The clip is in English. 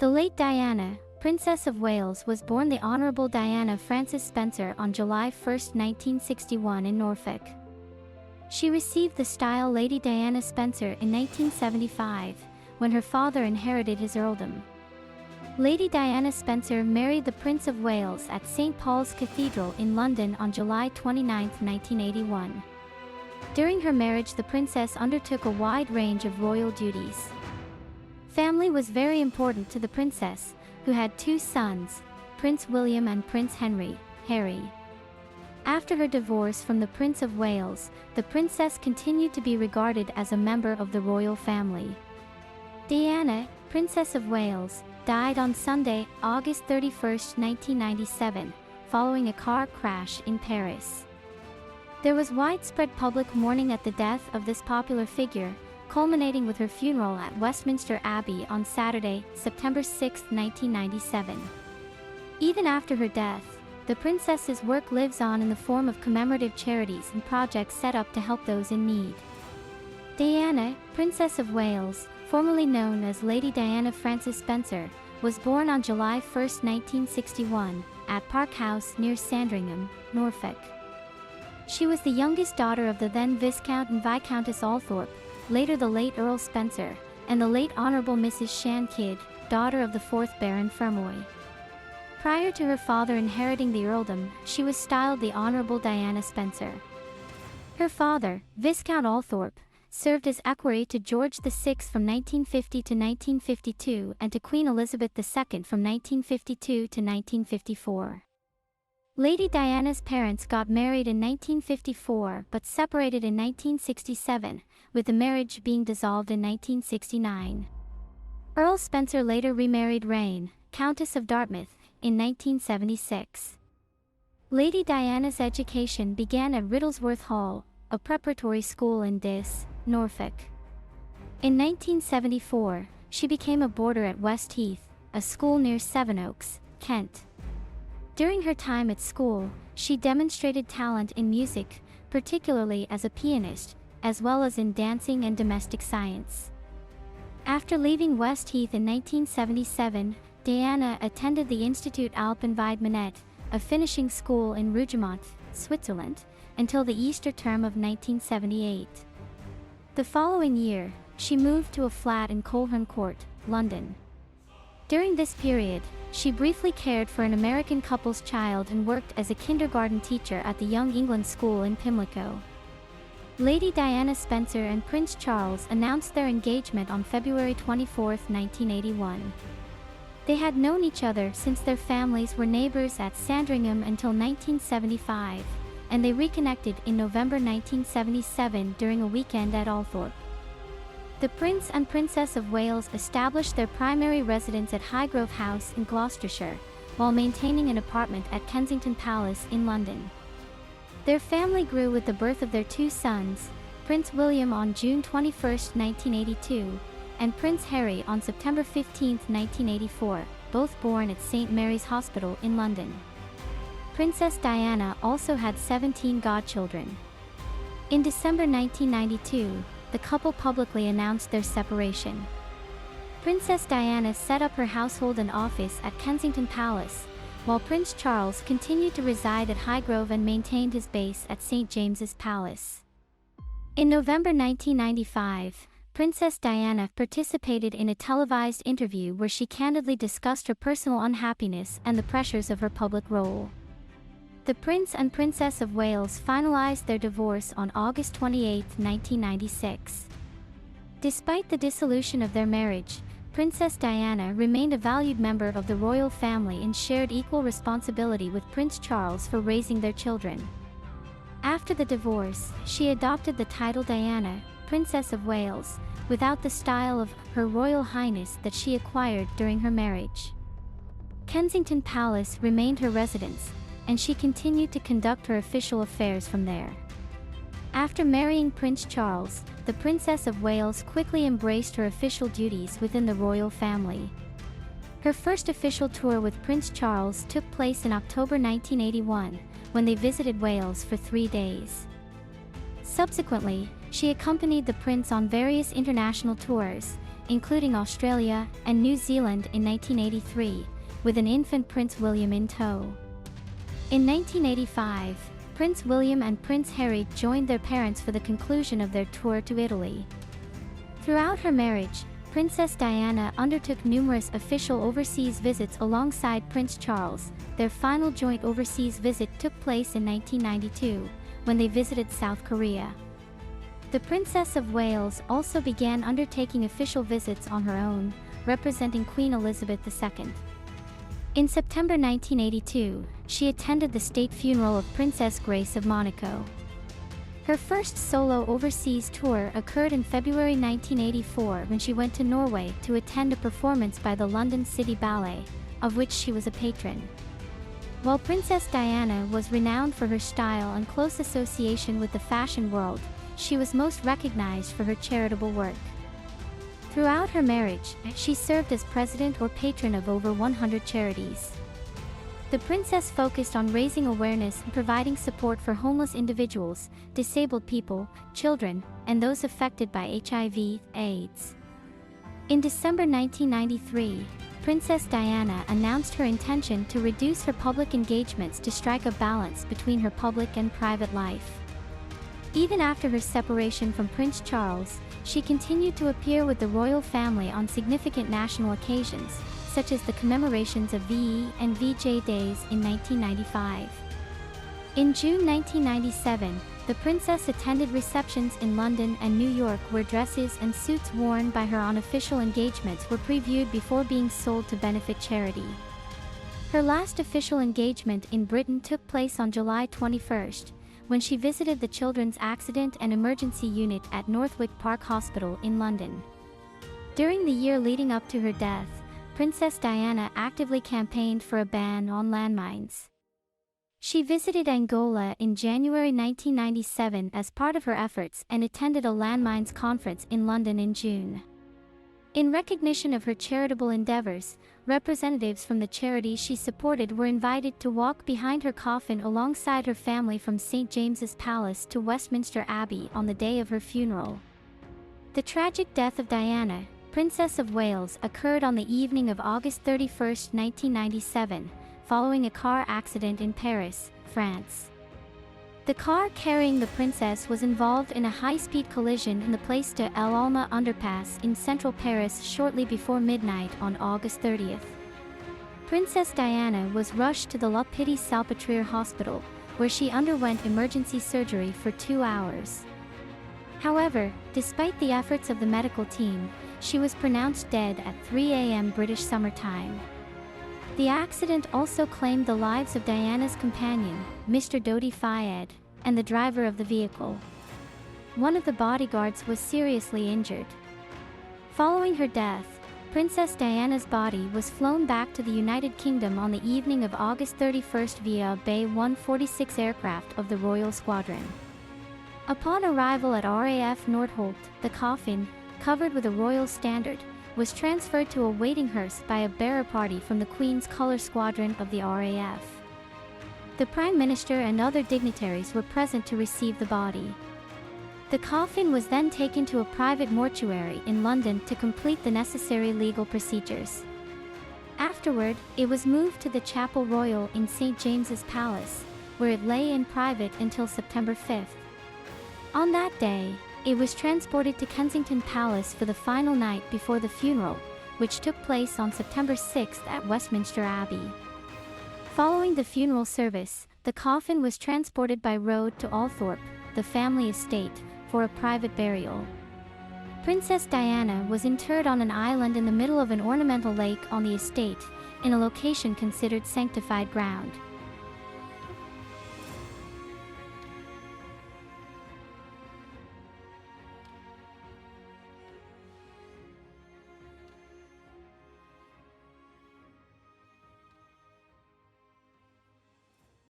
The late Diana, Princess of Wales, was born the Honourable Diana Frances Spencer on July 1, 1961 in Norfolk. She received the style Lady Diana Spencer in 1975, when her father inherited his earldom. Lady Diana Spencer married the Prince of Wales at St. Paul's Cathedral in London on July 29, 1981. During her marriage, the princess undertook a wide range of royal duties. Family was very important to the princess, who had two sons, Prince William and Prince Harry. After her divorce from the Prince of Wales, the princess continued to be regarded as a member of the royal family. Diana, Princess of Wales, died on Sunday, August 31, 1997, following a car crash in Paris. There was widespread public mourning at the death of this popular figure, culminating with her funeral at Westminster Abbey on Saturday, September 6, 1997. Even after her death, the princess's work lives on in the form of commemorative charities and projects set up to help those in need. Diana, Princess of Wales, formerly known as Lady Diana Frances Spencer, was born on July 1, 1961, at Park House near Sandringham, Norfolk. She was the youngest daughter of the then Viscount and Viscountess Althorp, later the late Earl Spencer, and the late Honourable Mrs. Shan Kidd, daughter of the 4th Baron Fermoy. Prior to her father inheriting the earldom, she was styled the Honourable Diana Spencer. Her father, Viscount Althorp, served as equerry to George VI from 1950 to 1952 and to Queen Elizabeth II from 1952 to 1954. Lady Diana's parents got married in 1954 but separated in 1967, with the marriage being dissolved in 1969. Earl Spencer later remarried Rayne, Countess of Dartmouth, in 1976. Lady Diana's education began at Riddlesworth Hall, a preparatory school in Diss, Norfolk. In 1974, she became a boarder at West Heath, a school near Sevenoaks, Kent. During her time at school, she demonstrated talent in music, particularly as a pianist, as well as in dancing and domestic science. After leaving West Heath in 1977, Diana attended the Institut Alpenwiedemannet, a finishing school in Rougemont, Switzerland, until the Easter term of 1978. The following year, she moved to a flat in Coleherne Court, London. During this period, she briefly cared for an American couple's child and worked as a kindergarten teacher at the Young England School in Pimlico. Lady Diana Spencer and Prince Charles announced their engagement on February 24, 1981. They had known each other since their families were neighbors at Sandringham until 1975, and they reconnected in November 1977 during a weekend at Althorp. The Prince and Princess of Wales established their primary residence at Highgrove House in Gloucestershire, while maintaining an apartment at Kensington Palace in London. Their family grew with the birth of their two sons, Prince William on June 21, 1982, and Prince Harry on September 15, 1984, both born at St. Mary's Hospital in London. Princess Diana also had 17 godchildren. In December 1992, the couple publicly announced their separation. Princess Diana set up her household and office at Kensington Palace, while Prince Charles continued to reside at Highgrove and maintained his base at St. James's Palace. In November 1995, Princess Diana participated in a televised interview where she candidly discussed her personal unhappiness and the pressures of her public role. The Prince and Princess of Wales finalized their divorce on August 28, 1996. Despite the dissolution of their marriage, Princess Diana remained a valued member of the royal family and shared equal responsibility with Prince Charles for raising their children. After the divorce, she adopted the title Diana, Princess of Wales, without the style of Her Royal Highness that she acquired during her marriage. Kensington Palace remained her residence, and she continued to conduct her official affairs from there. After marrying Prince Charles, the Princess of Wales quickly embraced her official duties within the royal family. Her first official tour with Prince Charles took place in October 1981, when they visited Wales for 3 days. Subsequently, she accompanied the prince on various international tours, including Australia and New Zealand in 1983, with an infant Prince William in tow. In 1985, Prince William and Prince Harry joined their parents for the conclusion of their tour to Italy. Throughout her marriage, Princess Diana undertook numerous official overseas visits alongside Prince Charles. Their final joint overseas visit took place in 1992, when they visited South Korea. The Princess of Wales also began undertaking official visits on her own, representing Queen Elizabeth II. In September 1982, she attended the state funeral of Princess Grace of Monaco. Her first solo overseas tour occurred in February 1984 when she went to Norway to attend a performance by the London City Ballet, of which she was a patron. While Princess Diana was renowned for her style and close association with the fashion world, she was most recognized for her charitable work. Throughout her marriage, she served as president or patron of over 100 charities. The princess focused on raising awareness and providing support for homeless individuals, disabled people, children, and those affected by HIV/AIDS. In December 1993, Princess Diana announced her intention to reduce her public engagements to strike a balance between her public and private life. Even after her separation from Prince Charles, she continued to appear with the royal family on significant national occasions, such as the commemorations of VE and VJ Days in 1995. In June 1997, the princess attended receptions in London and New York where dresses and suits worn by her on official engagements were previewed before being sold to benefit charity. Her last official engagement in Britain took place on July 21, when she visited the Children's Accident and Emergency Unit at Northwick Park Hospital in London. During the year leading up to her death, Princess Diana actively campaigned for a ban on landmines. She visited Angola in January 1997 as part of her efforts and attended a landmines conference in London in June. In recognition of her charitable endeavors, representatives from the charities she supported were invited to walk behind her coffin alongside her family from St. James's Palace to Westminster Abbey on the day of her funeral. The tragic death of Diana, Princess of Wales, occurred on the evening of August 31, 1997, following a car accident in Paris, France. The car carrying the princess was involved in a high-speed collision in the Place de l'Alma underpass in central Paris shortly before midnight on August 30th. Princess Diana was rushed to the La Pitié-Salpêtrière Hospital, where she underwent emergency surgery for 2 hours. However, despite the efforts of the medical team, she was pronounced dead at 3 a.m. British Summer Time. The accident also claimed the lives of Diana's companion, Mr. Dodi Fayed, and the driver of the vehicle. One of the bodyguards was seriously injured. Following her death, Princess Diana's body was flown back to the United Kingdom on the evening of August 31 via a Bay 146 aircraft of the Royal Squadron. Upon arrival at RAF Nordholt, the coffin, covered with a royal standard, was transferred to a waiting hearse by a bearer party from the Queen's Colour Squadron of the RAF. The Prime Minister and other dignitaries were present to receive the body. The coffin was then taken to a private mortuary in London to complete the necessary legal procedures. Afterward, it was moved to the Chapel Royal in St. James's Palace, where it lay in private until September 5. On that day, it was transported to Kensington Palace for the final night before the funeral, which took place on September 6 at Westminster Abbey. Following the funeral service, the coffin was transported by road to Althorpe, the family estate, for a private burial. Princess Diana was interred on an island in the middle of an ornamental lake on the estate, in a location considered sanctified ground.